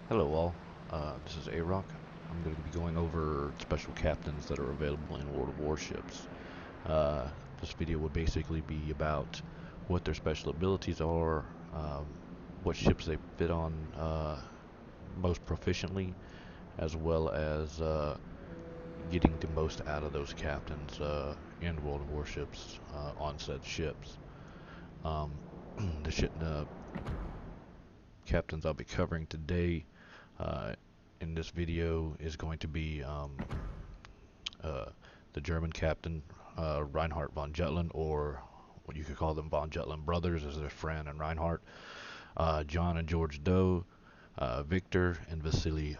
Hello all, this is Ayrok. I'm going to be going over special captains that are available in World of Warships. Uh, this video would basically be about what their special abilities are, what ships they fit on most proficiently, as well as getting the most out of those captains in World of Warships on said ships. Um, the captains I'll be covering today uh, in this video is going to be uh, the German captain Reinhard von Jutland, or what you could call them von Jutland brothers, as their friend and Reinhard, John and George Doe, Victor and Vasily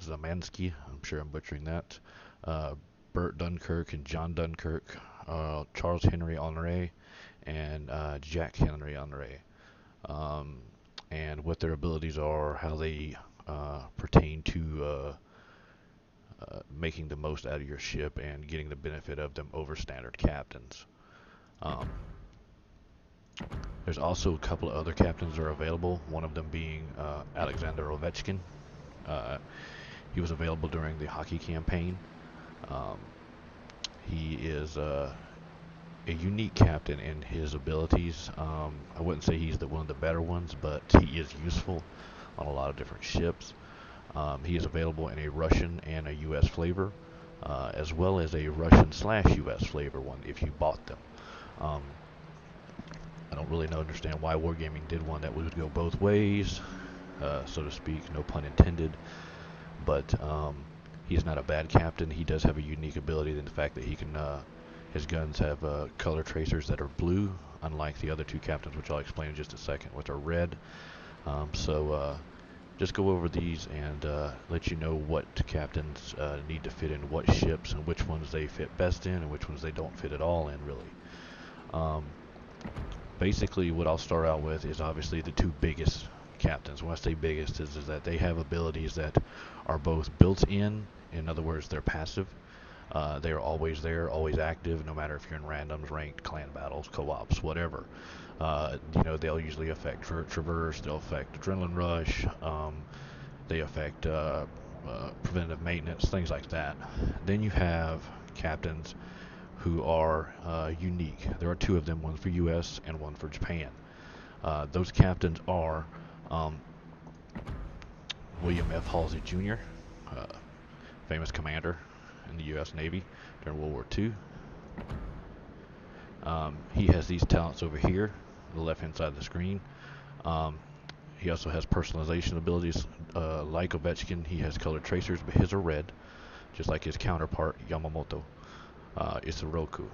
Zamansky. I'm sure I'm butchering that. Uh, Bert Dunkirk and John Dunkirk, Charles Henry Honore, and Jack Henry Honore. Um, and what their abilities are, how they pertain to making the most out of your ship and getting the benefit of them over standard captains. Um, there's also a couple of other captains that are available, one of them being Alexander Ovechkin. Uh, he was available during the hockey campaign. Um, he is a unique captain in his abilities. I wouldn't say he's one of the better ones, but he is useful on a lot of different ships. He is available in a Russian and a U.S. flavor, as well as a Russian/U.S. flavor one if you bought them. Um, I don't really understand why Wargaming did one that would go both ways, so to speak, no pun intended. But he's not a bad captain. He does have a unique ability in the fact that his guns have color tracers that are blue, unlike the other two captains, which I'll explain in just a second, which are red. So just go over these and let you know what captains need to fit in what ships and which ones they fit best in and which ones they don't fit at all in, really. Um, Basically, what I'll start out with is obviously the two biggest captains. When I say biggest, is that they have abilities that are both built in other words, they're passive. They are always there, always active, no matter if you're in randoms, ranked, clan battles, co-ops, whatever. They'll usually affect traverse, they'll affect adrenaline rush, they affect preventative maintenance, things like that. Then you have captains who are unique. There are two of them, one for U.S. and one for Japan. Those captains are um, William F. Halsey Jr., uh, famous commander in the U.S. Navy during World War II. He has these talents over here, on the left-hand side of the screen. Um, he also has personalization abilities. Like Ovechkin, he has colored tracers, but his are red, just like his counterpart Yamamoto. It's a Roku.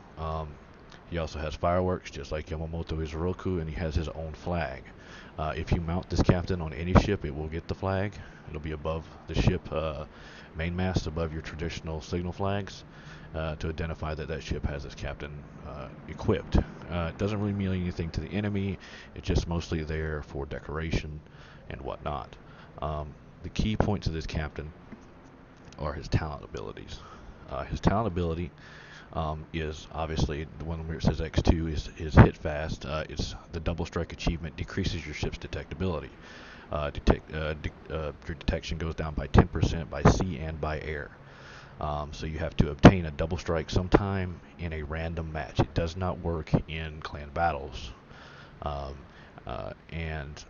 He also has fireworks, just like Yamamoto is a Roku, and he has his own flag. If you mount this captain on any ship, it will get the flag. It'll be above the ship mainmast, above your traditional signal flags, to identify that that ship has this captain equipped. It doesn't really mean anything to the enemy. It's just mostly there for decoration and whatnot. The key points of this captain are his talent abilities. His talent ability is obviously the one where it says X2 is hit fast. It's the double strike achievement decreases your ship's detectability. Your detection goes down by 10% by sea and by air. So you have to obtain a double strike sometime in a random match. It does not work in clan battles. Um, and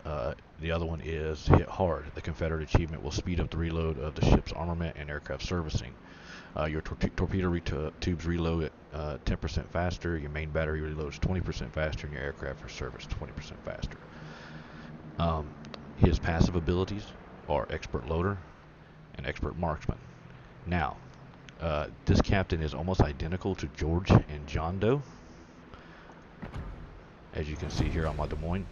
the other one is hit hard. The Confederate achievement will speed up the reload of the ship's armament and aircraft servicing. Your torpedo tubes reload at 10% faster, your main battery reloads 20% faster, and your aircraft are serviced 20% faster. His passive abilities are Expert Loader and Expert Marksman. Now, this captain is almost identical to George and John Doe. As you can see here on my Des Moines,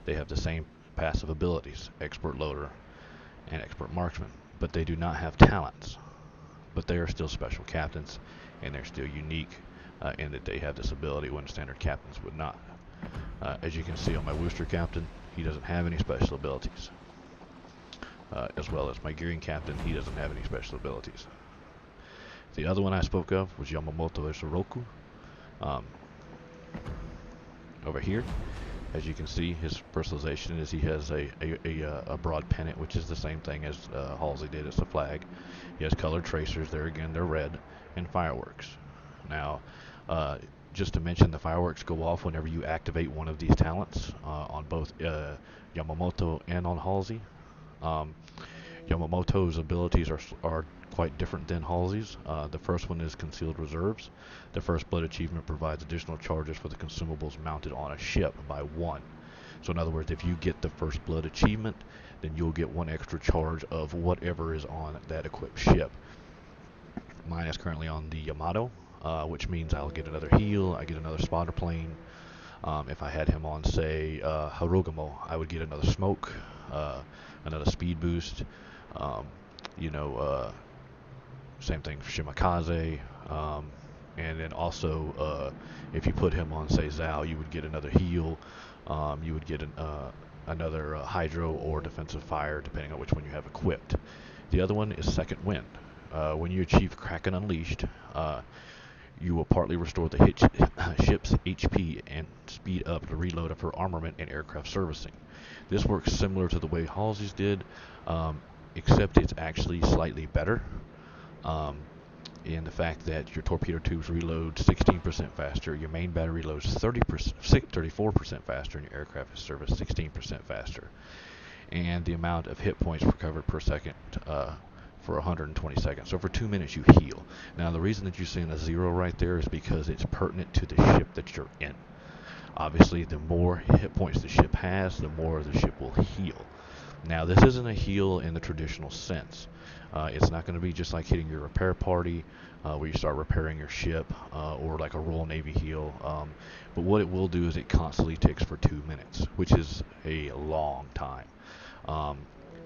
they have the same passive abilities, Expert Loader and Expert Marksman, but they do not have talents. But they are still special captains, and they're still unique in that they have this ability when standard captains would not. As you can see on my Worcester captain, he doesn't have any special abilities. As well as my Gearing captain, he doesn't have any special abilities. The other one I spoke of was Yamamoto Isoroku. Over here, As you can see, his personalization is he has a broad pennant, which is the same thing as Halsey did. It's a flag. He has colored tracers. There again, they're red, and fireworks. Now, just to mention, the fireworks go off whenever you activate one of these talents on both Yamamoto and on Halsey. Um, Yamamoto's abilities are quite different than Halsey's. The first one is Concealed Reserves. The First Blood achievement provides additional charges for the consumables mounted on a ship by 1. So in other words, if you get the First Blood achievement, then you'll get 1 extra charge of whatever is on that equipped ship. Mine is currently on the Yamato, which means I'll get another heal, I get another spotter plane. If I had him on, say, Harugamo, I would get another smoke, another speed boost. Um, you know, same thing for Shimakaze. And then also, if you put him on, say, Zao, you would get another heal. You would get another Hydro or Defensive Fire, depending on which one you have equipped. The other one is Second Wind. When you achieve Kraken Unleashed, you will partly restore the ship's HP and speed up the reload of her armament and aircraft servicing. This works similar to the way Halsey's did, except it's actually slightly better. In the fact that your torpedo tubes reload 16% faster, your main battery loads 34% faster, and your aircraft is serviced 16% faster. And the amount of hit points recovered per second for 120 seconds. So for 2 minutes you heal. Now the reason that you're seeing a 0 right there is because it's pertinent to the ship that you're in. Obviously, the more hit points the ship has, the more the ship will heal. Now this isn't a heal in the traditional sense. It's not going to be just like hitting your repair party where you start repairing your ship or like a Royal Navy heal. But what it will do is it constantly ticks for 2 minutes, which is a long time.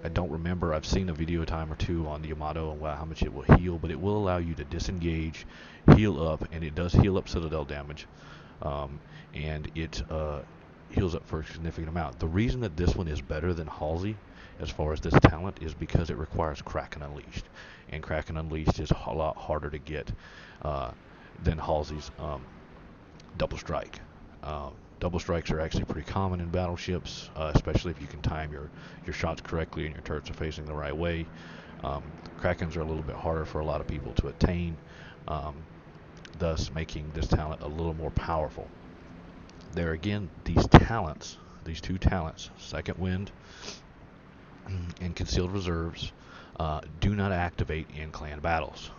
I don't remember. I've seen a video time or two on the Yamato and how much it will heal, but it will allow you to disengage, heal up, and it does heal up Citadel damage, and it heals up for a significant amount. The reason that this one is better than Halsey as far as this talent is because it requires Kraken Unleashed, and Kraken Unleashed is a lot harder to get than Halsey's Double Strike. Double strikes are actually pretty common in battleships, especially if you can time your shots correctly and your turrets are facing the right way. Krakens are a little bit harder for a lot of people to attain, thus making this talent a little more powerful. There again, these two talents, Second Wind and Concealed Reserves, do not activate in clan battles.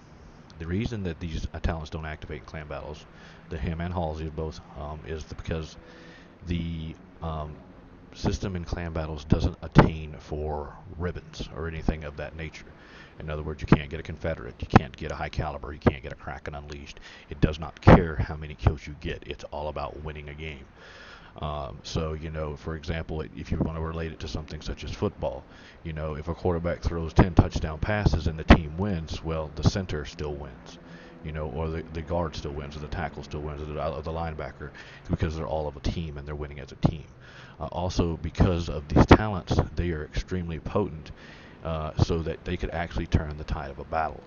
The reason that these talents don't activate in clan battles, the him and Halsey both, is because the system in clan battles doesn't attain for ribbons or anything of that nature. In other words, you can't get a Confederate, you can't get a High Caliber, you can't get a Kraken Unleashed. It does not care how many kills you get. It's all about winning a game. So, for example, if you want to relate it to something such as football, if a quarterback throws 10 touchdown passes and the team wins, well, the center still wins, or the guard still wins, or the tackle still wins, or the linebacker, because they're all of a team and they're winning as a team. Also, because of these talents, they are extremely potent, so that they could actually turn the tide of a battle.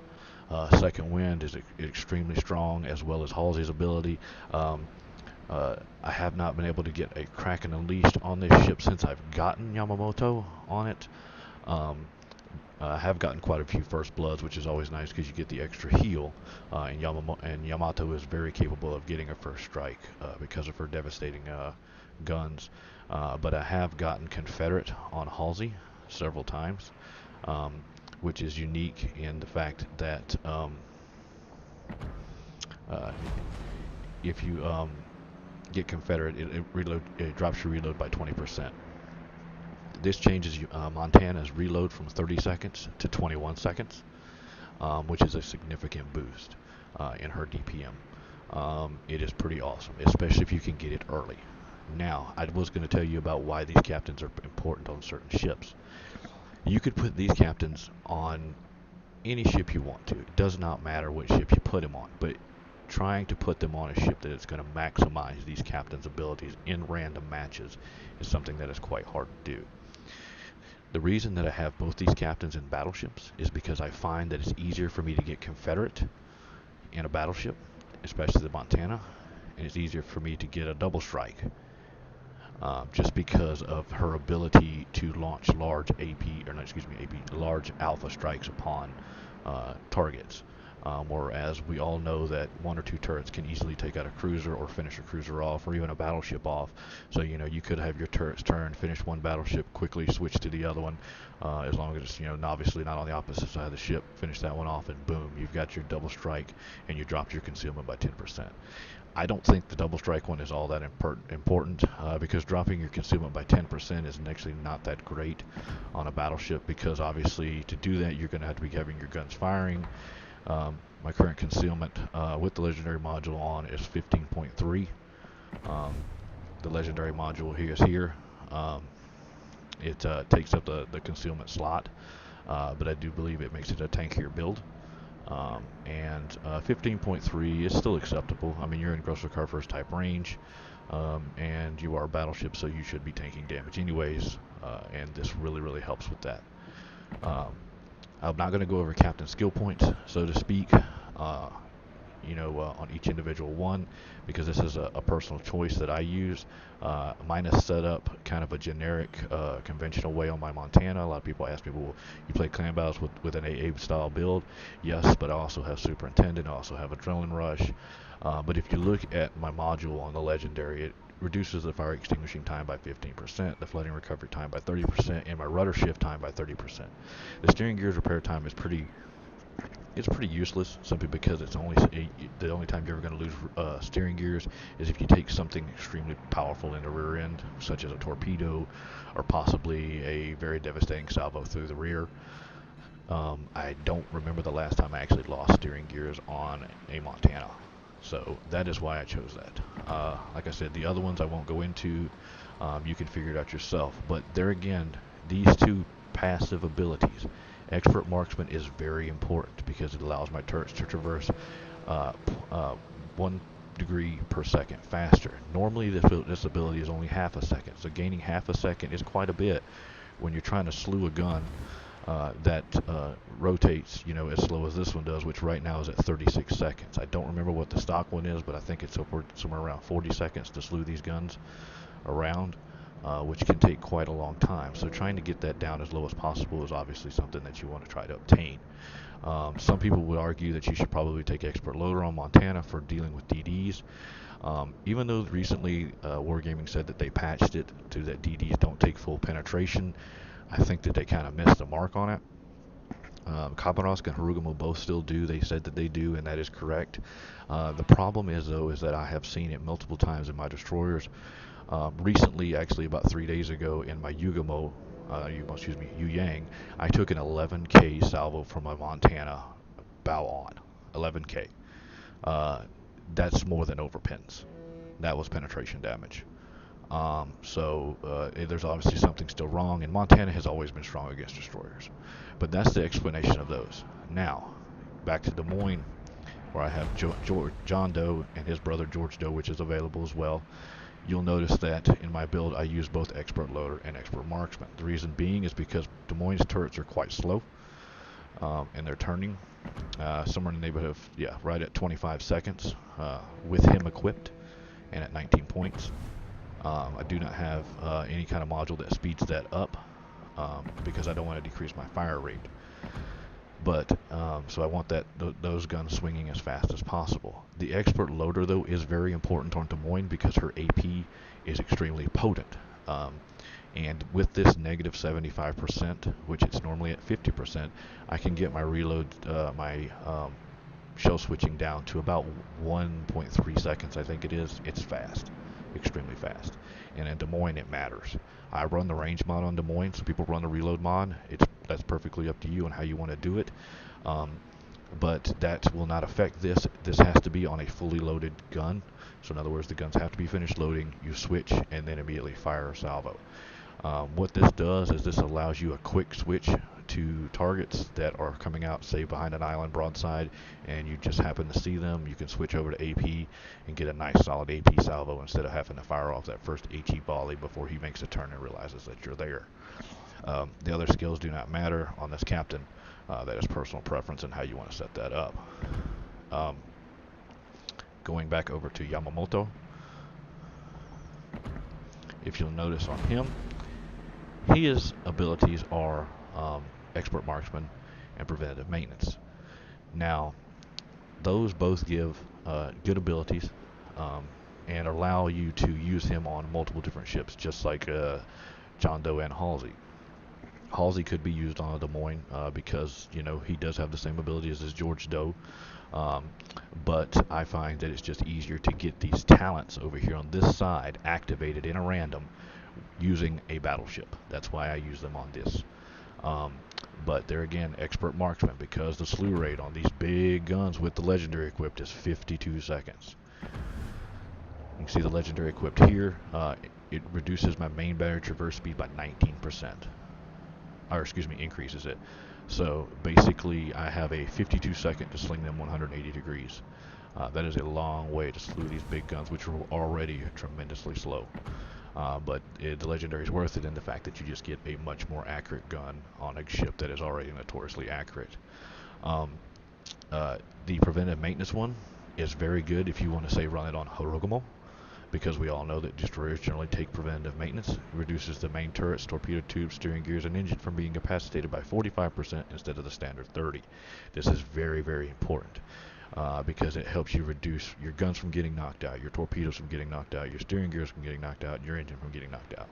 Second Wind is extremely strong, as well as Halsey's ability. I have not been able to get a Kraken Unleashed on this ship since I've gotten Yamamoto on it. I have gotten quite a few First Bloods, which is always nice because you get the extra heal. And Yamato is very capable of getting a first strike because of her devastating guns. But I have gotten Confederate on Halsey several times, which is unique in the fact that if you get Confederate, it drops your reload by 20%. This changes Montana's reload from 30 seconds to 21 seconds, which is a significant boost in her DPM. It is pretty awesome, especially if you can get it early. Now, I was going to tell you about why these captains are important on certain ships. You could put these captains on any ship you want to. It does not matter what ship you put them on, but trying to put them on a ship that is going to maximize these captains' abilities in random matches is something that is quite hard to do. The reason that I have both these captains in battleships is because I find that it's easier for me to get Confederate in a battleship, especially the Montana, and it's easier for me to get a double strike just because of her ability to launch large large alpha strikes upon targets. Whereas we all know that one or two turrets can easily take out a cruiser or finish a cruiser off or even a battleship off. So, you could have your turrets turn, finish one battleship, quickly switch to the other one, as long as it's, obviously not on the opposite side of the ship, finish that one off, and boom, you've got your double strike, and you dropped your concealment by 10%. I don't think the double strike one is all that important because dropping your concealment by 10% is actually not that great on a battleship, because obviously to do that you're going to have to be having your guns firing. My current concealment with the legendary module on is 15.3. The legendary module here is here. It takes up the concealment slot, but I do believe it makes it a tankier build. And 15.3 is still acceptable. I mean, you're in Grosso Carver's type range, and you are a battleship, so you should be taking damage anyways, and this really helps with that. I'm not going to go over captain skill points, so to speak, on each individual one, because this is a personal choice that I use. Mine is set up kind of a generic, conventional way on my Montana. A lot of people ask me, well, you play clan battles with an AA style build? Yes, but I also have Superintendent, I also have Adrenaline Rush. But if you look at my module on the Legendary, it reduces the fire extinguishing time by 15%, the flooding recovery time by 30%, and my rudder shift time by 30%. The steering gears repair time is pretty useless, simply because it's the only time you're ever going to lose steering gears is if you take something extremely powerful in the rear end, such as a torpedo or possibly a very devastating salvo through the rear. I don't remember the last time I actually lost steering gears on a Montana, so that is why I chose that. Like I said, the other ones I won't go into. You can figure it out yourself, but there again, these two passive abilities. Expert Marksman is very important because it allows my turrets to traverse 1 degree per second faster. Normally this ability is only half a second, so gaining half a second is quite a bit when you're trying to slew a gun that rotates, as slow as this one does, which right now is at 36 seconds. I don't remember what the stock one is, but I think it's somewhere around 40 seconds to slew these guns around. Which can take quite a long time. So trying to get that down as low as possible is obviously something that you want to try to obtain. Some people would argue that you should probably take Expert Loader on Montana for dealing with DDs. Even though recently Wargaming said that they patched it to that DDs don't take full penetration, I think that they kind of missed the mark on it. Kapanovsk and Harugumo both still do. They said that they do, and that is correct. The problem is, though, is that I have seen it multiple times in my destroyers. Recently, actually about 3 days ago, in my Yu Yang, I took an 11K salvo from my Montana bow on. 11K. That's more than overpins. That was penetration damage. There's obviously something still wrong, and Montana has always been strong against destroyers. But that's the explanation of those. Now, back to Des Moines, where I have John Doe and his brother George Doe, which is available as well. You'll notice that in my build I use both Expert Loader and Expert Marksman. The reason being is because Des Moines' turrets are quite slow, and they're turning somewhere in the neighborhood of, right at 25 seconds with him equipped and at 19 points. I do not have any kind of module that speeds that up because I don't want to decrease my fire rate. But so I want those guns swinging as fast as possible. The Expert Loader, though, is very important on Des Moines because her AP is extremely potent. And with this negative 75%, which it's normally at 50%, I can get my reload, my shell switching down to about 1.3 seconds, I think it is. It's fast, extremely fast. And in Des Moines, it matters. I run the range mod on Des Moines, so people run the reload mod. That's perfectly up to you on how you want to do it. But that will not affect this. This has to be on a fully loaded gun. So in other words, the guns have to be finished loading, you switch, and then immediately fire a salvo. What this does is this allows you a quick switch to targets that are coming out, say, behind an island broadside, and you just happen to see them. You can switch over to AP and get a nice solid AP salvo instead of having to fire off that first HE volley before he makes a turn and realizes that you're there. The other skills do not matter on this captain. That is personal preference and how you want to set that up. Going back over to Yamamoto. if you'll notice on him, his abilities are expert marksman and preventative maintenance. Now, those both give good abilities and allow you to use him on multiple different ships, just like John Doe and Halsey. Halsey could be used on a Des Moines because, you know, he does have the same abilities as George Doe. But I find that it's just easier to get these talents over here on this side activated in a random using a battleship. That's why I use them on this. But they're again expert marksmen because the slew rate on these big guns with the legendary equipped is 52 seconds. You can see the legendary equipped here. It reduces my main battery traverse speed by 19%. Or excuse me, increases it. So basically I have a 52 second to sling them 180 degrees. That is a long way to slew these big guns, which are already tremendously slow. But the legendary is worth it in the fact that you just get a much more accurate gun on a ship that is already notoriously accurate. The preventive maintenance one is very good if you want to say run it on Hirogumo, because we all know that destroyers generally take preventative maintenance. It reduces the main turrets, torpedo tubes, steering gears, and engine from being incapacitated by 45% instead of the standard 30. This is very, very important because it helps you reduce your guns from getting knocked out, your torpedoes from getting knocked out, your steering gears from getting knocked out, and your engine from getting knocked out.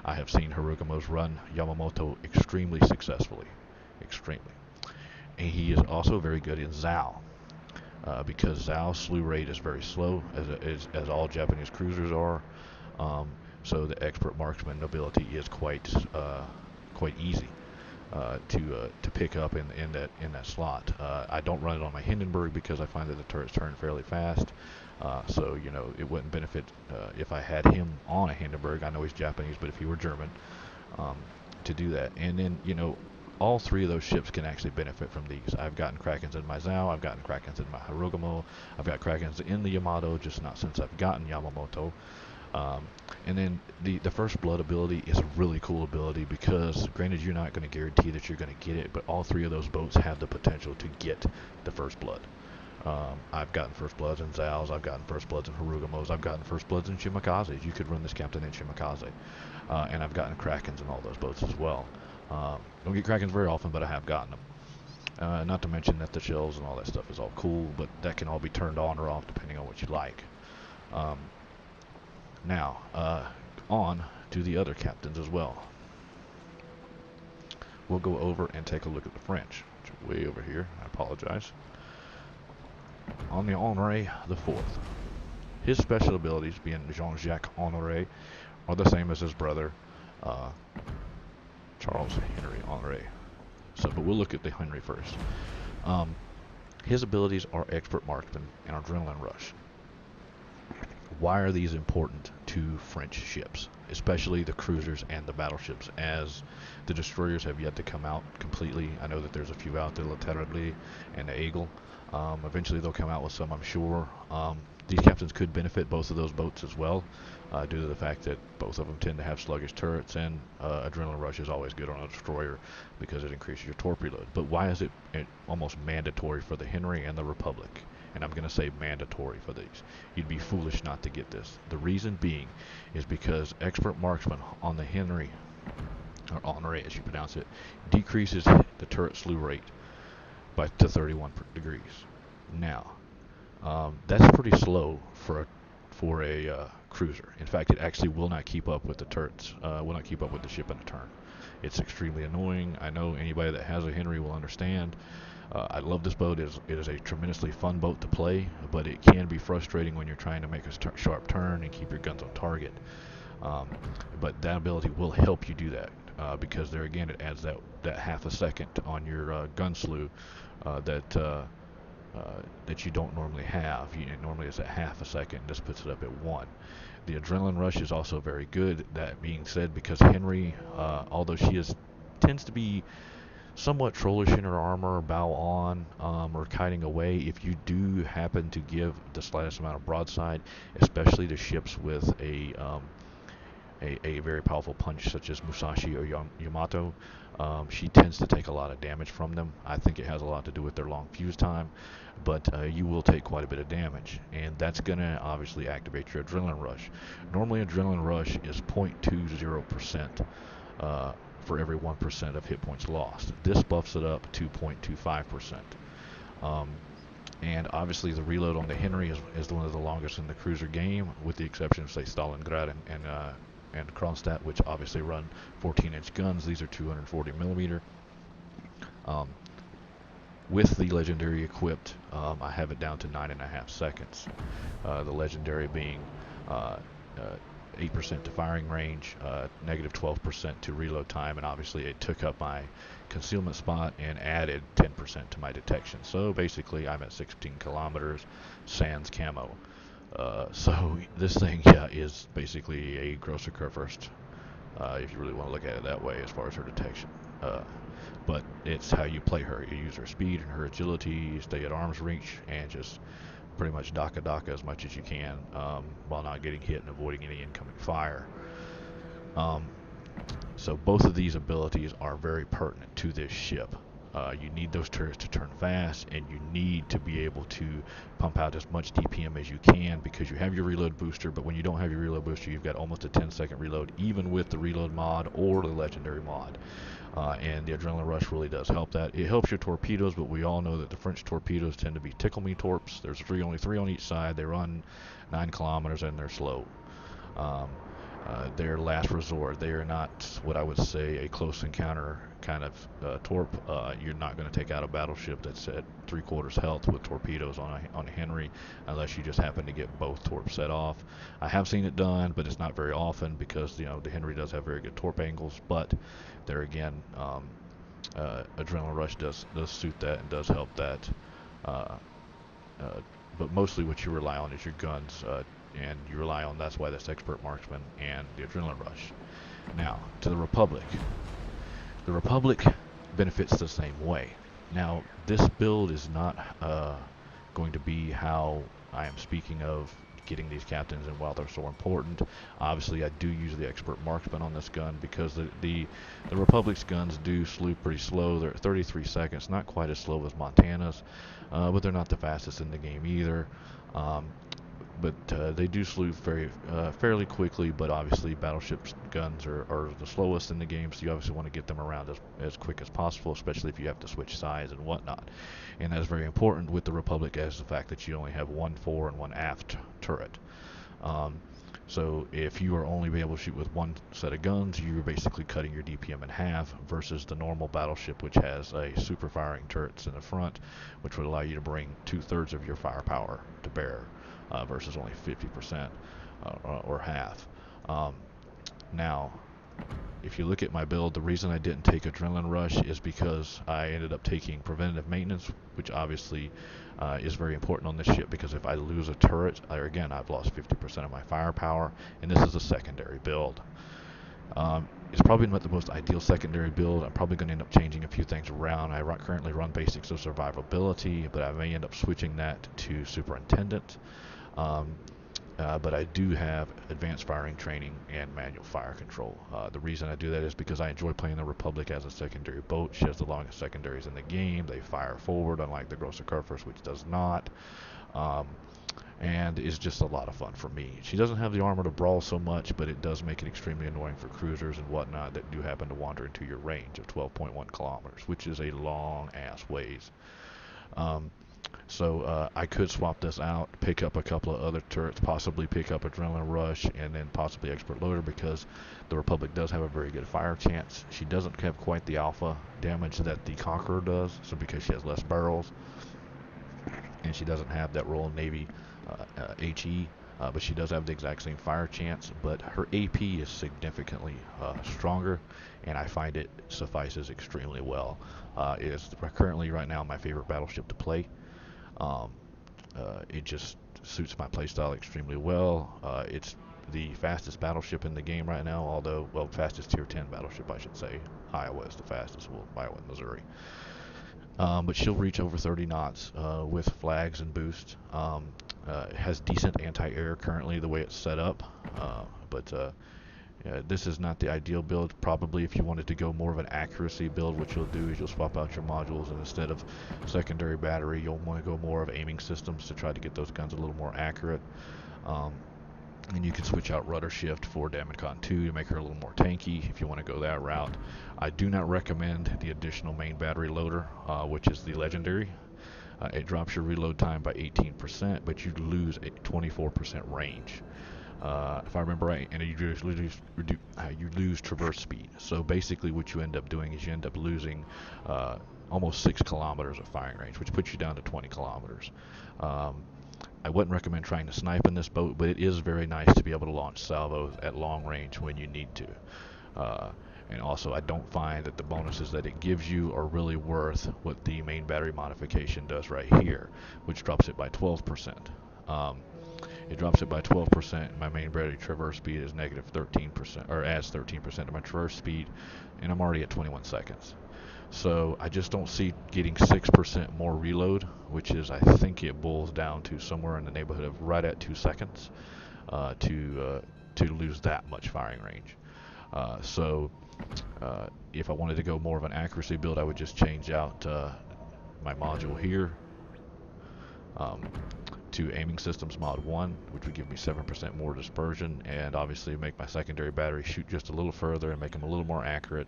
I have seen Hirogumos run Yamamoto extremely successfully. Extremely. And he is also very good in Zao. Because Zao's slew rate is very slow, as all Japanese cruisers are. So the expert marksman ability is quite easy to pick up in that slot. I don't run it on my Hindenburg because I find that the turrets turn fairly fast. So you know it wouldn't benefit if I had him on a Hindenburg. I know he's Japanese, but if he were German, to do that. And then you know, all three of those ships can actually benefit from these. I've gotten Krakens in my Zao, I've gotten Krakens in my Hirogumo, I've got Krakens in the Yamato, just not since I've gotten Yamamoto. And then the First Blood ability is a really cool ability because, granted, you're not going to guarantee that you're going to get it, but all three of those boats have the potential to get the First Blood. I've gotten First Bloods in Zaos, I've gotten First Bloods in Hirugumos, I've gotten First Bloods in Shimikazes. You could run this captain in Shimikaze. And I've gotten Krakens in all those boats as well. Don't get Krakens very often, but I have gotten them. Not to mention that the shells and all that stuff is all cool, but that can all be turned on or off depending on what you like. Now, on to the other captains as well. We'll go over and take a look at the French, which are way over here. I apologize. On the Honoré the Fourth. His special abilities, being Jean-Jacques Honoré, are the same as his brother, Charles Henry Honoré. But we'll look at the Henry first. His abilities are expert marksman and adrenaline rush. Why are these important to French ships, especially the cruisers and the battleships, as the destroyers have yet to come out completely? I know that there's a few out there, La Terrible and the Aigle. Eventually they'll come out with some, I'm sure. These captains could benefit both of those boats as well, due to the fact that both of them tend to have sluggish turrets, and adrenaline rush is always good on a destroyer because it increases your torpedo load. But why is it almost mandatory for the Henry and the Republic? And I'm going to say mandatory for these. You'd be foolish not to get this. The reason being is because expert marksman on the Henry, or Honoré as you pronounce it, decreases the turret slew rate to 31 degrees. Now, that's pretty slow for a cruiser. In fact, it actually will not keep up with the turrets, will not keep up with the ship in a turn. It's extremely annoying. I know anybody that has a Henry will understand. I love this boat. It is a tremendously fun boat to play, but it can be frustrating when you're trying to make a sharp turn and keep your guns on target. But that ability will help you do that because there again it adds that half a second on your gun slew that you don't normally have. Normally it's at half a second. This puts it up at 1. The adrenaline rush is also very good. That being said, because Henry, although she tends to be somewhat trollish in her armor, bow on, or kiting away, if you do happen to give the slightest amount of broadside, especially to ships with a very powerful punch such as Musashi or Yamato, She tends to take a lot of damage from them. I think it has a lot to do with their long fuse time, but you will take quite a bit of damage, and that's going to obviously activate your adrenaline rush. Normally, adrenaline rush is 0.20% for every 1% of hit points lost. This buffs it up to 0.25%. Um, and obviously the reload on the Henry is one of the longest in the cruiser game, with the exception of, say, Stalingrad and Kronstadt, which obviously run 14-inch guns. These are 240 millimeter. Um, with the legendary equipped, I have it down to 9.5 seconds. The legendary being 8% to firing range, negative 12% to reload time, and obviously it took up my concealment spot and added 10% to my detection. So basically I'm at 16 kilometers, sans camo. So this thing, yeah, is basically a grosser first, if you really want to look at it that way as far as her detection. But it's how you play her. You use her speed and her agility, you stay at arm's reach, and just pretty much daka as much as you can, while not getting hit and avoiding any incoming fire. So both of these abilities are very pertinent to this ship. You need those turrets to turn fast, and you need to be able to pump out as much DPM as you can, because you have your reload booster, but when you don't have your reload booster, you've got almost a 10-second reload, even with the reload mod or the legendary mod. And the adrenaline rush really does help that. It helps your torpedoes, but we all know that the French torpedoes tend to be tickle-me torps. There's only three on each side. They run 9 kilometers, and they're slow. They're last resort. They are not what I would say a close encounter kind of torp. You're not going to take out a battleship that's at 3/4 health with torpedoes on a Henry, unless you just happen to get both torps set off. I have seen it done, but it's not very often, because the Henry does have very good torp angles. But there again, adrenaline rush does suit that and does help that. But mostly what you rely on is your guns, and you rely on, that's why that's expert marksman and the adrenaline rush. Now, to the Republic. The Republic benefits the same way. Now, this build is not going to be how I am speaking of getting these captains, and while they're so important, obviously I do use the expert marksman on this gun, because the Republic's guns do slew pretty slow. They're at 33 seconds, not quite as slow as Montana's, but they're not the fastest in the game either. But they do slew fairly quickly, but obviously battleship's guns are the slowest in the game, so you obviously want to get them around as quick as possible, especially if you have to switch sides and whatnot. And that's very important with the Republic, as the fact that you only have one fore and one aft turret. So if you are only be able to shoot with one set of guns, you're basically cutting your DPM in half, versus the normal battleship, which has a super firing turrets in the front, which would allow you to bring 2/3 of your firepower to bear, versus only 50% or half. Now, if you look at my build, the reason I didn't take Adrenaline Rush is because I ended up taking Preventative Maintenance, which obviously is very important on this ship, because if I lose a turret, again, I've lost 50% of my firepower, and this is a secondary build. It's probably not the most ideal secondary build. I'm probably going to end up changing a few things around. I currently run basics of survivability, but I may end up switching that to Superintendent. But I do have advanced firing training and manual fire control. The reason I do that is because I enjoy playing the Republic as a secondary boat. She has the longest secondaries in the game. They fire forward, unlike the Grosser Kurfürst, which does not. And is just a lot of fun for me. She doesn't have the armor to brawl so much, but it does make it extremely annoying for cruisers and whatnot that do happen to wander into your range of 12.1 kilometers, which is a long-ass ways. So I could swap this out, pick up a couple of other turrets, possibly pick up Adrenaline Rush, and then possibly Expert Loader, because the Republic does have a very good fire chance. She doesn't have quite the alpha damage that the Conqueror does, so because she has less barrels, and she doesn't have that Royal Navy HE, but she does have the exact same fire chance, but her AP is significantly stronger, and I find it suffices extremely well. It is currently right now my favorite battleship to play. It just suits my playstyle extremely well. It's the fastest battleship in the game right now, although, well, fastest tier 10 battleship, I should say. Iowa is the fastest, well, Iowa and Missouri. But she'll reach over 30 knots with flags and boost. It has decent anti-air currently the way it's set up, but This is not the ideal build. Probably if you wanted to go more of an accuracy build, what you'll do is you'll swap out your modules, and instead of secondary battery, you'll want to go more of aiming systems to try to get those guns a little more accurate. Um, and you can switch out rudder shift for Damacon 2 to make her a little more tanky if you want to go that route. I do not recommend the additional main battery loader, which is the legendary. It drops your reload time by 18%, but you lose a 24% range. If I remember right, and you lose traverse speed. So basically what you end up doing is you end up losing almost 6 kilometers of firing range, which puts you down to 20 kilometers. I wouldn't recommend trying to snipe in this boat, but it is very nice to be able to launch salvos at long range when you need to. And also, I don't find that the bonuses that it gives you are really worth what the main battery modification does right here, which drops it by 12%. It drops it by 12%. My main battery traverse speed is negative 13%, or adds 13% to my traverse speed, and I'm already at 21 seconds. So I just don't see getting 6% more reload, which is, I think it boils down to somewhere in the neighborhood of right at 2 seconds to lose that much firing range. If I wanted to go more of an accuracy build, I would just change out my module here to Aiming Systems Mod 1, which would give me 7% more dispersion, and obviously make my secondary battery shoot just a little further and make them a little more accurate.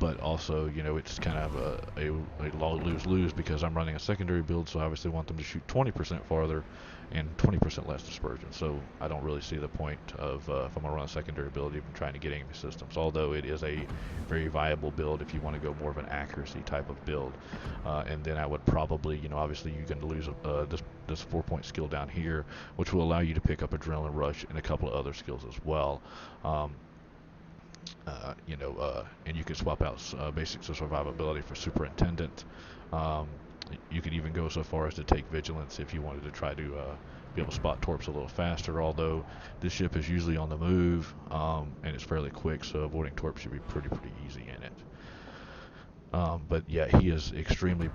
But also, it's kind of a lose-lose because I'm running a secondary build, so I obviously want them to shoot 20% farther and 20% less dispersion. So I don't really see the point of, if I'm going to run a secondary build, even trying to get aiming systems, although it is a very viable build if you want to go more of an accuracy type of build. And then I would probably, obviously you're going to lose this 4-point skill down here, which will allow you to pick up Adrenaline Rush and a couple of other skills as well. And you can swap out basics of survivability for Superintendent. You could even go so far as to take Vigilance if you wanted to try to be able to spot torps a little faster, although this ship is usually on the move, and it's fairly quick, so avoiding torps should be pretty easy in it. But yeah, he is extremely,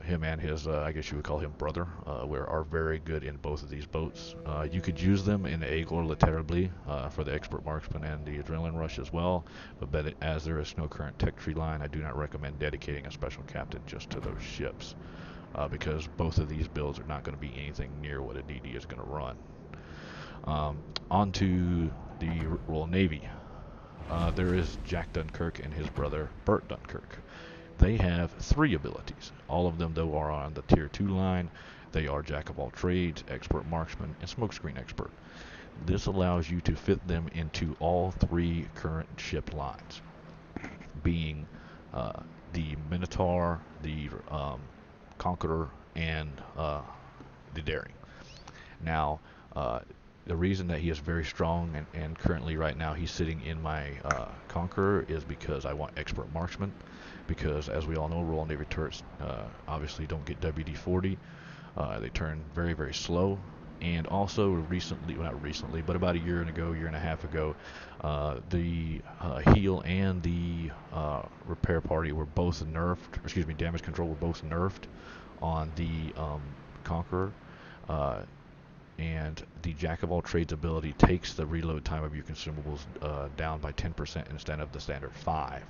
him and his, I guess you would call him brother, are very good in both of these boats. You could use them in the Ayrok Laterally for the Expert Marksman and the Adrenaline Rush as well, but as there is no current tech tree line, I do not recommend dedicating a Special Captain just to those ships, because both of these builds are not going to be anything near what a DD is going to run. On to the Royal Navy. There is Jack Dunkirk and his brother Bert Dunkirk. They have 3 abilities. All of them, though, are on the Tier 2 line. They are Jack of all trades, Expert Marksman, and Smokescreen Expert. This allows you to fit them into all 3 current ship lines, being the Minotaur, the Conqueror, and the Daring. Now, the reason that he is very strong and currently right now he's sitting in my Conqueror is because I want Expert Marksman, because as we all know, Royal Navy turrets obviously don't get WD-40. They turn very slow, and also recently, well, not recently, but about a year and a half ago, the heal and the repair party were both nerfed, damage control were both nerfed on the Conqueror. And the Jack of all trades ability takes the reload time of your consumables down by 10% instead of the standard 5.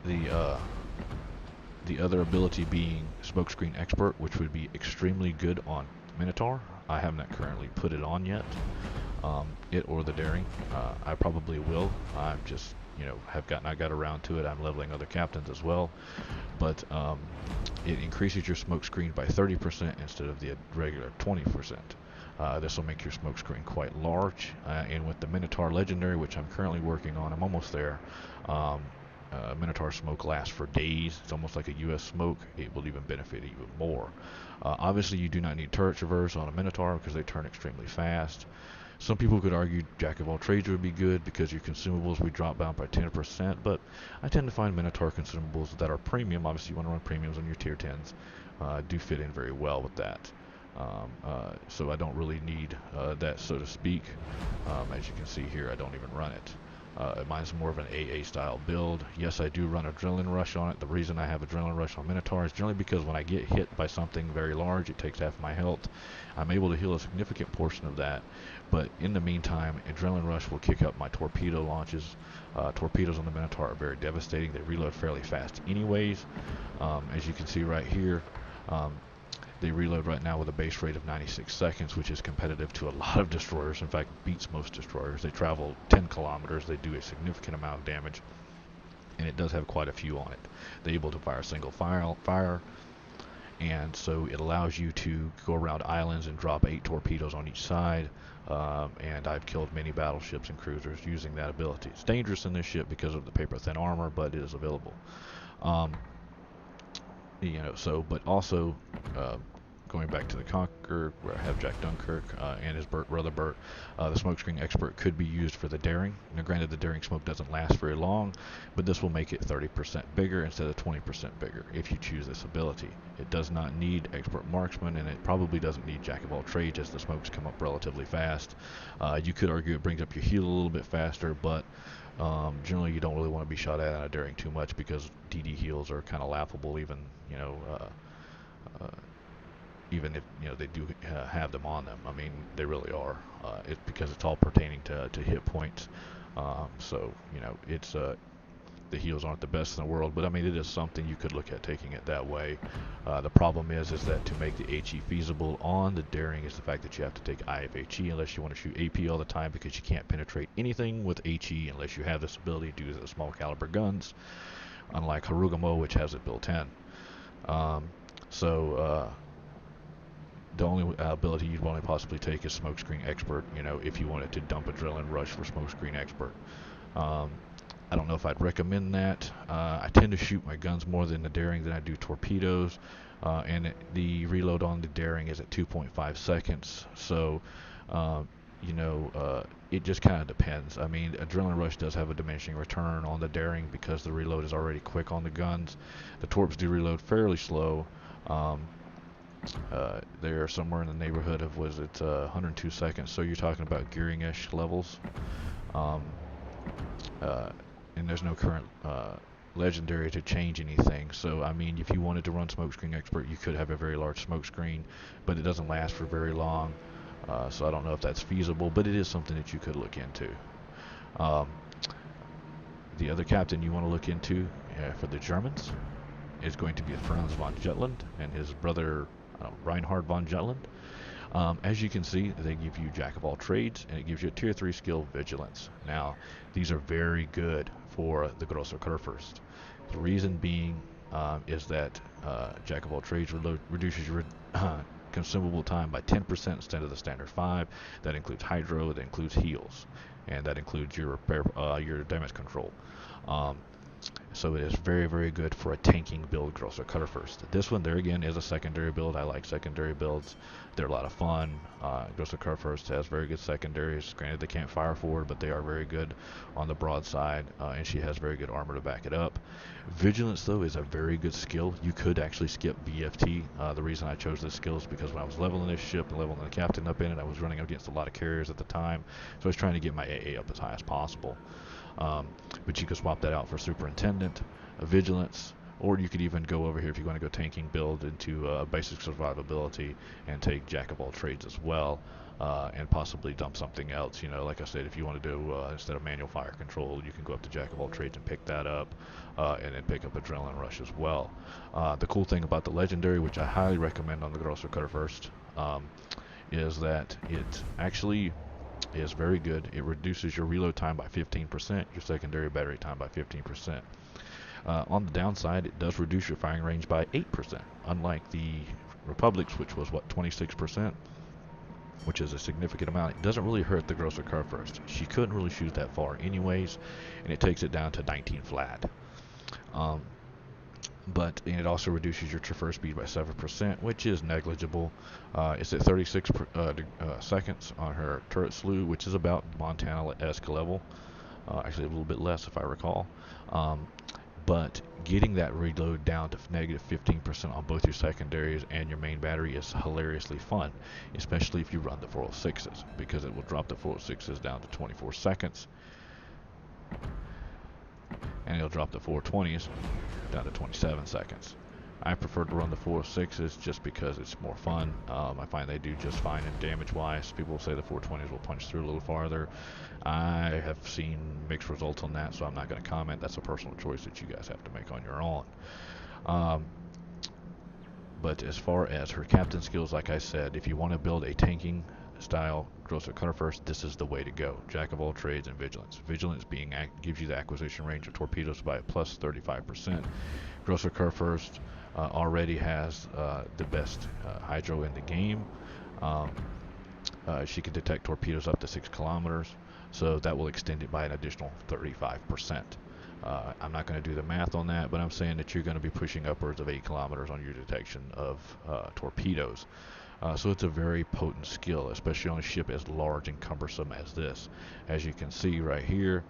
The other ability being Smokescreen Expert, which would be extremely good on Minotaur. I have not currently put it on yet. It or the Daring. I probably will. I'm just, I got around to it. I'm leveling other captains as well. But it increases your smoke screen by 30% instead of the regular 20%. This will make your smoke screen quite large. And with the Minotaur Legendary, which I'm currently working on, I'm almost there. Minotaur smoke lasts for days. It's almost like a US smoke. It will even benefit even more. Obviously, you do not need turret traverse on a Minotaur because they turn extremely fast. Some people could argue Jack of all trades would be good because your consumables would drop down by 10%, but I tend to find Minotaur consumables that are premium. Obviously, you want to run premiums on your tier 10s. Do fit in very well with that. So I don't really need that, so to speak. As you can see here, I don't even run it. Mine's more of an AA style build. Yes, I do run Adrenaline Rush on it. The reason I have Adrenaline Rush on Minotaur is generally because when I get hit by something very large, it takes half my health. I'm able to heal a significant portion of that, but in the meantime, Adrenaline Rush will kick up my torpedo launches. Torpedoes on the Minotaur are very devastating. They reload fairly fast anyways. As you can see right here, um, they reload right now with a base rate of 96 seconds, which is competitive to a lot of destroyers. In fact, beats most destroyers. They travel 10 kilometers. They do a significant amount of damage, and it does have quite a few on it. They're able to fire single fire, and so it allows you to go around islands and drop 8 torpedoes on each side. And I've killed many battleships and cruisers using that ability. It's dangerous in this ship because of the paper-thin armor, but it is available. But also, going back to the Conqueror, where I have Jack Dunkirk and his brother Bert, the Smokescreen Expert could be used for the Daring. Now, granted, the Daring smoke doesn't last very long, but this will make it 30% bigger instead of 20% bigger if you choose this ability. It does not need Expert Marksman, and it probably doesn't need Jack of all trades, as the smokes come up relatively fast. You could argue it brings up your heal a little bit faster, but generally you don't really want to be shot at on a Daring too much, because DD heals are kind of laughable, even even if they do have them on them. I mean, they really are. It's because it's all pertaining to hit points. It's the heals aren't the best in the world, but I mean, it is something you could look at taking it that way. The problem is that to make the HE feasible on the Daring is the fact that you have to take IFHE unless you want to shoot AP all the time, because you can't penetrate anything with HE unless you have this ability to use the small caliber guns, unlike Harugamo, which has it built in. The only ability you'd want to possibly take is Smokescreen Expert, if you wanted to dump Adrenaline Rush for Smokescreen Expert. I don't know if I'd recommend that. I tend to shoot my guns more than the Daring than I do torpedoes, and the reload on the Daring is at 2.5 seconds, so it just kind of depends. I mean, Adrenaline Rush does have a diminishing return on the Daring because the reload is already quick on the guns. The torps do reload fairly slow. They're somewhere in the neighborhood of 102 seconds, so you're talking about gearing-ish levels. And there's no current legendary to change anything, so I mean, if you wanted to run Smokescreen Expert, you could have a very large smokescreen, but it doesn't last for very long, so I don't know if that's feasible, but it is something that you could look into. The other captain you want to look into for the Germans is going to be Franz von Jutland and his brother Reinhard von Jutland. As you can see, they give you Jack of all trades, and it gives you a tier 3 skill, Vigilance. Now, these are very good for the Grosser Kurfürst. The reason being is that Jack of all trades reduces your consumable time by 10% instead of the standard 5. That includes hydro, that includes heals, and that includes your damage control. So it is very, very good for a tanking build, Grosser Kurfürst. This one, there again, is a secondary build. I like secondary builds. They're a lot of fun. Grosser Kurfürst has very good secondaries. Granted, they can't fire forward, but they are very good on the broadside, and she has very good armor to back it up. Vigilance, though, is a very good skill. You could actually skip VFT. The reason I chose this skill is because when I was leveling this ship and leveling the captain up in it, I was running against a lot of carriers at the time, so I was trying to get my AA up as high as possible. But you could swap that out for Superintendent, Vigilance, or you could even go over here if you want to go tanking build into basic survivability and take Jack of all trades as well, and possibly dump something else. Like I said, if you want to do instead of manual fire control, you can go up to Jack of all trades and pick that up, and then pick up Adrenaline Rush as well. The cool thing about the legendary, which I highly recommend on the Grosser Kurfürst, is that it actually is very good. It reduces your reload time by 15%, your secondary battery time by 15%. On the downside, it does reduce your firing range by 8%, unlike the Republic's, which was 26%, which is a significant amount. It doesn't really hurt the Grosser Kurfürst. She couldn't really shoot that far anyways, and it takes it down to 19 flat. But it also reduces your traverse speed by 7%, which is negligible. It's at 36 seconds on her turret slew, which is about Montana-esque level. Actually, a little bit less if I recall. But getting that reload down to negative 15% on both your secondaries and your main battery is hilariously fun, especially if you run the 406s, because it will drop the 406s down to 24 seconds. and it'll drop the 420s down to 27 seconds. I prefer to run the 4.6s just because it's more fun. I find they do just fine in damage-wise. People say the 420s will punch through a little farther. I have seen mixed results on that, so I'm not going to comment. That's a personal choice that you guys have to make on your own. But as far as her captain skills, like I said, if you want to build a tanking style Grosser Cutter first, this is the way to go. Jack of all trades and vigilance. Vigilance gives you the acquisition range of torpedoes by plus 35%. Grosser Cutter first already has the best hydro in the game. She can detect torpedoes up to 6 kilometers, so that will extend it by an additional 35%. I'm not going to do the math on that, but I'm saying that you're going to be pushing upwards of 8 kilometers on your detection of torpedoes. So it's a very potent skill, especially on a ship as large and cumbersome as this. As you can see right here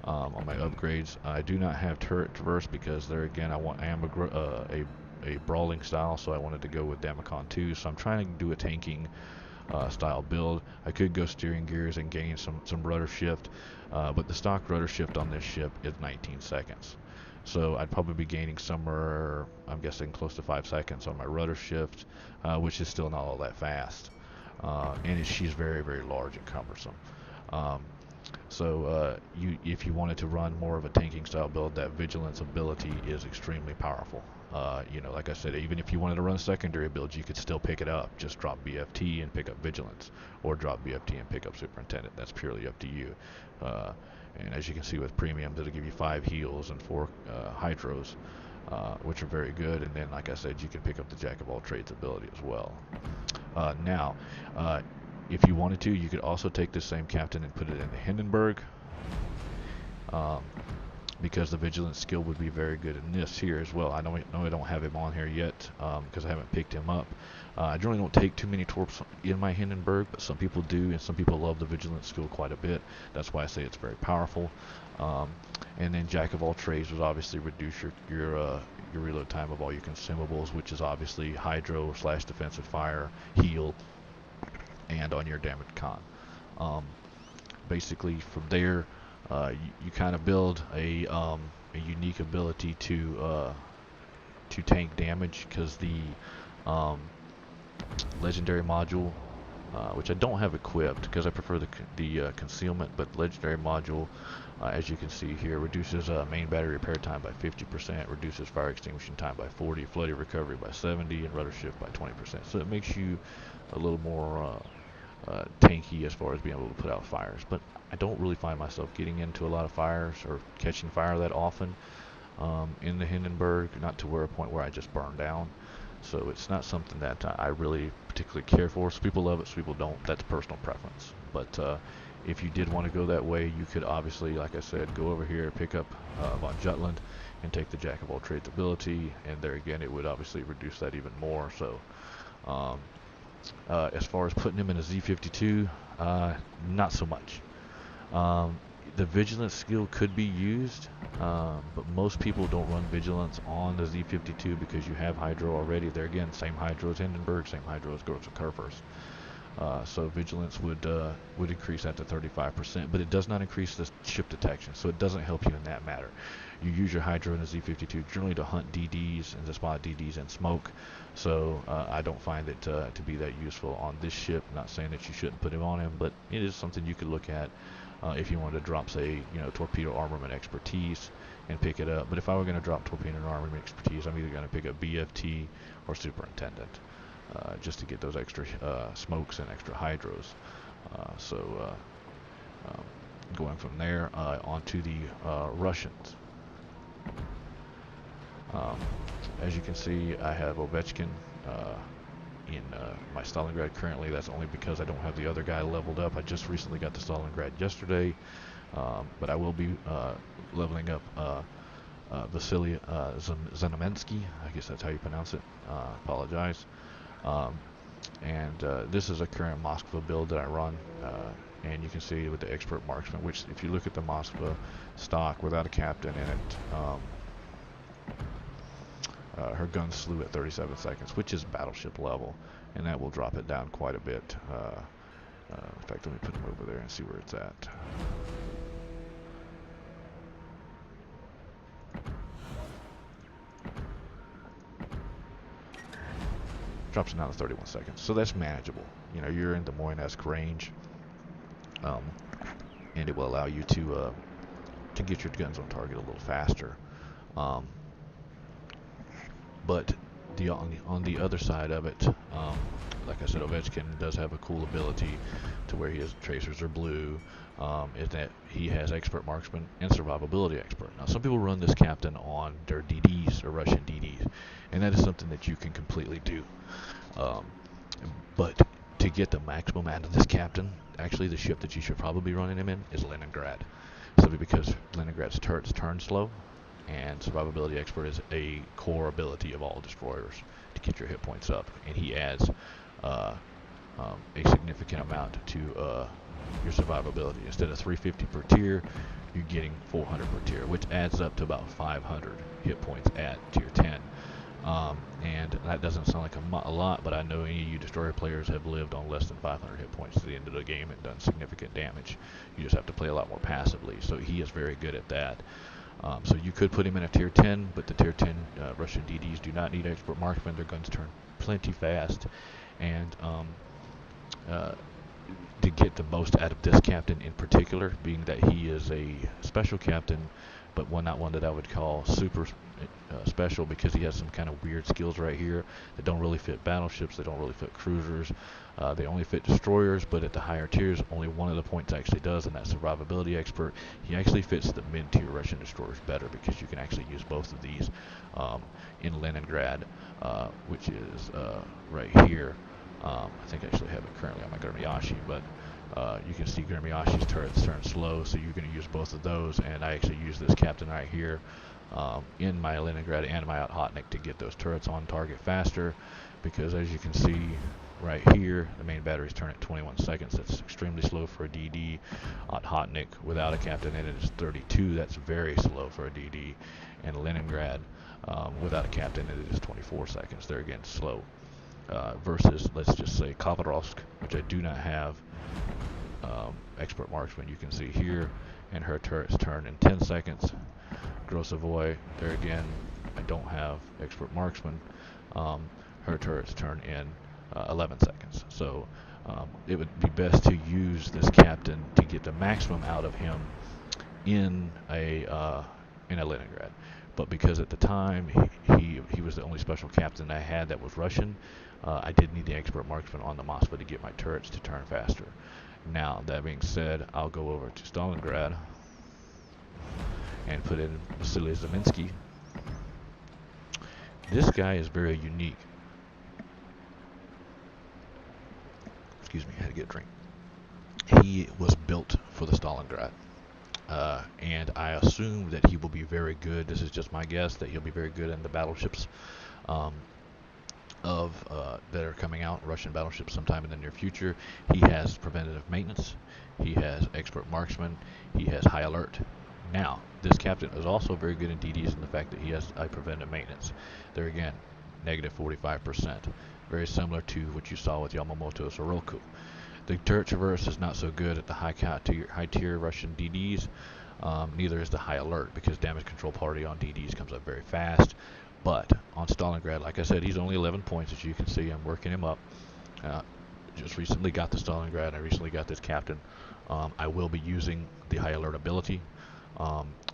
on my upgrades, I do not have turret traverse because there again I am a brawling style, so I wanted to go with Damacon 2. So I'm trying to do a tanking style build. I could go steering gears and gain some rudder shift, but the stock rudder shift on this ship is 19 seconds. So I'd probably be gaining somewhere, I'm guessing, close to 5 seconds on my rudder shift, which is still not all that fast. And she's very, very large and cumbersome. If you wanted to run more of a tanking style build, that vigilance ability is extremely powerful. Like I said, even if you wanted to run secondary builds, you could still pick it up. Just drop BFT and pick up vigilance, or drop BFT and pick up superintendent. That's purely up to you. And as you can see with premiums, it'll give you 5 heals and 4 hydros, which are very good. And then, like I said, you can pick up the jack of all trades ability as well. If you wanted to, you could also take this same captain and put it in the Hindenburg, because the vigilance skill would be very good in this here as well. I know I don't have him on here yet because I haven't picked him up. I generally don't take too many torps in my Hindenburg, but some people do, and some people love the vigilance skill quite a bit. That's why I say it's very powerful. And then jack of all trades would obviously reduce your reload time of all your consumables, which is obviously hydro / defensive fire, heal, and on your damage con. Basically from there, you kind of build a unique ability to tank damage, because the legendary module, which I don't have equipped because I prefer the concealment, but legendary module, as you can see here, reduces main battery repair time by 50%, reduces fire extinguishing time by 40%, flooding recovery by 70%, and rudder shift by 20%. So it makes you a little more tanky as far as being able to put out fires. But I don't really find myself getting into a lot of fires or catching fire that often in the Hindenburg, not to a point where I just burn down. So it's not something that I really particularly care for. Some people love it, some people don't. That's personal preference. But if you did want to go that way, you could obviously, like I said, go over here, pick up von Jutland, and take the jack of all trades ability, and there again it would obviously reduce that even more. So as far as putting him in a Z52, not so much. The vigilance skill could be used, but most people don't run vigilance on the Z52 because you have hydro already. There again, same hydro as Hindenburg, same hydro as Grosser Curvers. So vigilance would increase that to 35%, but it does not increase the ship detection, so it doesn't help you in that matter. You use your hydro in the Z52 generally to hunt DDs and to spot DDs in smoke, so I don't find it to be that useful on this ship. Not saying that you shouldn't put him on him, but it is something you could look at if you wanted to drop, say, torpedo armament expertise and pick it up. But if I were going to drop torpedo armament expertise, I'm either going to pick up BFT or superintendent, just to get those extra smokes and extra hydros. Going from there onto the Russians. As you can see, I have Ovechkin in my Stalingrad currently. That's only because I don't have the other guy leveled up. I just recently got to Stalingrad yesterday, but I will be leveling up Vasily Znamensky. I guess that's how you pronounce it. Apologize. This is a current Moskva build that I run, and you can see with the expert marksman, which if you look at the Moskva stock without a captain in it, her gun slew at 37 seconds, which is battleship level, and that will drop it down quite a bit. In fact, let me put him over there and see where it's at. drops it down to 31 seconds. So that's manageable. You know, you're in the Moines-esque range, and it will allow you to get your guns on target a little faster. But on the other side of it, like I said, Ovechkin does have a cool ability to where his tracers are blue. Is that he has expert marksman and survivability expert. Now, some people run this captain on their DDs or Russian DDs, and that is something that you can completely do. But to get the maximum out of this captain, actually the ship that you should probably be running him in is Leningrad, simply because Leningrad's turrets turn slow, and survivability expert is a core ability of all destroyers to get your hit points up, and he adds a significant amount to your survivability. Instead of 350 per tier, you're getting 400 per tier, which adds up to about 500 hit points at tier 10. And that doesn't sound like a lot, but I know any of you destroyer players have lived on less than 500 hit points to the end of the game and done significant damage. You just have to play a lot more passively, so he is very good at that. So you could put him in a tier 10, but the tier 10 Russian DDs do not need expert marksman. Their guns turn plenty fast, and to get the most out of this captain in particular, being that he is a special captain, but not one that I would call super special, because he has some kind of weird skills right here that don't really fit battleships, they don't really fit cruisers, they only fit destroyers, but at the higher tiers, only one of the points actually does, and that's survivability expert. He actually fits the mid-tier Russian destroyers better, because you can actually use both of these in Leningrad, which is right here. I think I actually have it currently on my Gurmiyashi, but you can see Gurmiyashi's turrets turn slow, so you're going to use both of those, and I actually use this captain right here in my Leningrad and my Okhotnik to get those turrets on target faster, because as you can see right here, the main batteries turn at 21 seconds. That's extremely slow for a DD. Okhotnik without a captain in it is 32. That's very slow for a DD. And Leningrad without a captain in it is 24 seconds. They're again slow. Versus, let's just say, Khabarovsk, which I do not have expert marksman. You can see here, and her turrets turn in 10 seconds. Grossovoy, there again, I don't have expert marksman. Her turrets turn in 11 seconds. So it would be best to use this captain to get the maximum out of him in a Leningrad. But because at the time he was the only special captain I had that was Russian, I did need the expert marksman on the Moskva to get my turrets to turn faster. Now, that being said, I'll go over to Stalingrad and put in Vasily Zaminsky. This guy is very unique. Excuse me, I had to get a drink. He was built for the Stalingrad. And I assume that he will be very good. This is just my guess, that he'll be very good in the battleships that are coming out, Russian battleships sometime in the near future. He has preventative maintenance. He has expert marksman. He has high alert. Now, this captain is also very good in DDs in the fact that he has a preventative maintenance. There again, negative 45%. Very similar to what you saw with Yamamoto Soroku. The turret traverse is not so good at the high tier Russian DDs. Neither is the high alert, because damage control party on DDs comes up very fast. But on Stalingrad, like I said, he's only 11 points, as you can see. I'm working him up. Just recently got the Stalingrad. I recently got this captain. I will be using the high alert ability,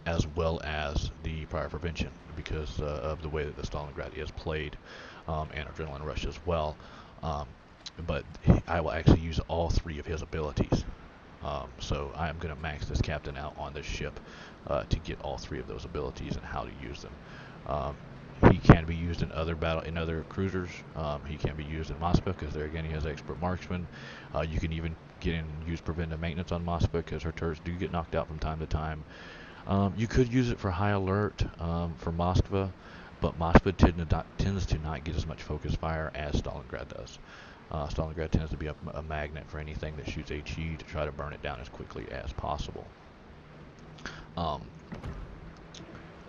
as well as the prior prevention, because of the way that the Stalingrad is played, and Adrenaline Rush as well. But I will actually use all three of his abilities. So I'm going to max this captain out on this ship to get all three of those abilities and how to use them. He can be used in other cruisers. He can be used in Moskva, because there again he has expert marksman. You can even use preventive maintenance on Moskva, because her turrets do get knocked out from time to time. You could use it for high alert for Moskva, but Moskva tends to not get as much focus fire as Stalingrad does. Stalingrad tends to be a magnet for anything that shoots HE to try to burn it down as quickly as possible.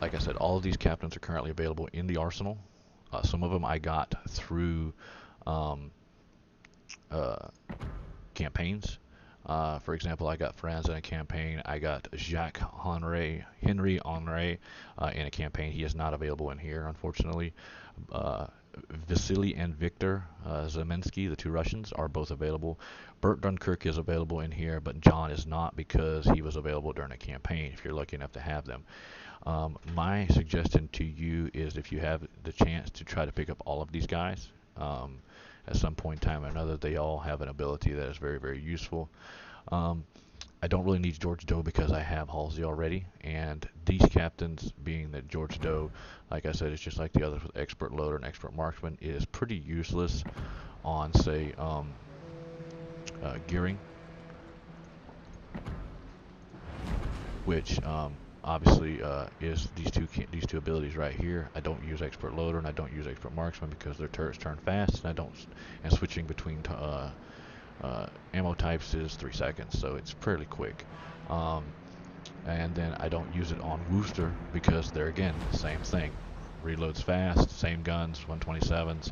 Like I said, all of these captains are currently available in the arsenal. Some of them I got through campaigns. For example, I got Franz in a campaign. I got Henry Henry in a campaign. He is not available in here, unfortunately. Vasily and Viktor Zemensky, the two Russians, are both available. Bert Dunkirk is available in here, but John is not because he was available during a campaign, if you're lucky enough to have them. My suggestion to you is if you have the chance to try to pick up all of these guys. At some point in time or another, they all have an ability that is very, very useful. I don't really need George Doe because I have Halsey already, and these captains, being that George Doe, like I said, is just like the others with expert loader and expert marksman, is pretty useless on, say, gearing, which obviously is these two abilities right here. I don't use expert loader and I don't use expert marksman because their turrets turn fast, and switching between ammo types is 3 seconds, so it's fairly quick. And then I don't use it on Wooster because they're, again, the same thing. Reloads fast, same guns, 127s.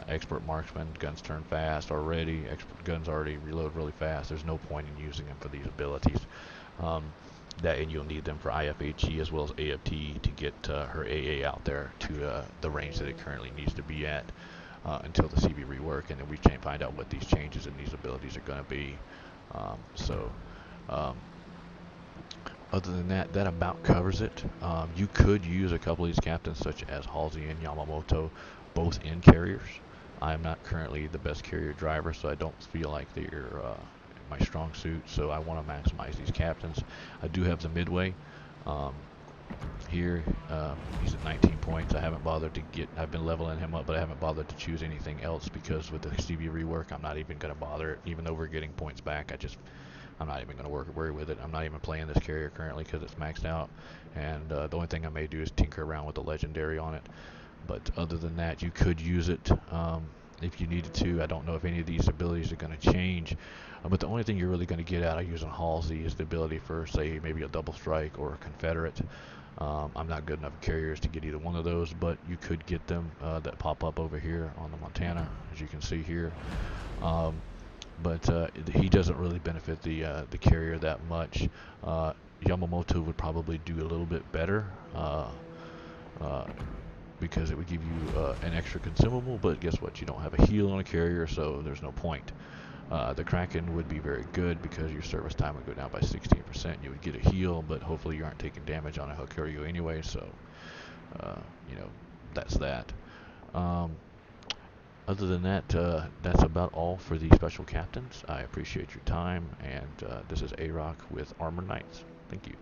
Expert marksman, guns turn fast already. Expert guns already reload really fast. There's no point in using them for these abilities. And you'll need them for IFHE as well as AFT to get her AA out there to the range that it currently needs to be at. Until the CB rework, and then we can find out what these changes in these abilities are going to be. Other than that, that about covers it. You could use a couple of these captains, such as Halsey and Yamamoto, both in carriers. I am not currently the best carrier driver, so I don't feel like they're my strong suit, so I want to maximize these captains. I do have the Midway. Here, he's at 19 points. I haven't bothered to I've been leveling him up, but I haven't bothered to choose anything else because with the CB rework, I'm not even going to bother it. Even though we're getting points back, I'm not even going to worry with it. I'm not even playing this carrier currently because it's maxed out. And the only thing I may do is tinker around with the legendary on it. But other than that, you could use it if you needed to. I don't know if any of these abilities are going to change. But the only thing you're really going to get out of using Halsey is the ability for, say, maybe a double strike or a Confederate. I'm not good enough carriers to get either one of those, but you could get them that pop up over here on the Montana, as you can see here. But he doesn't really benefit the carrier that much. Yamamoto would probably do a little bit better because it would give you an extra consumable, but guess what? You don't have a heal on a carrier, so there's no point. The Kraken would be very good because your service time would go down by 16%. You would get a heal, but hopefully you aren't taking damage on a Hakario anyway, so, that's that. Other than that, that's about all for the special captains. I appreciate your time, and this is Ayrok with Armor Knights. Thank you.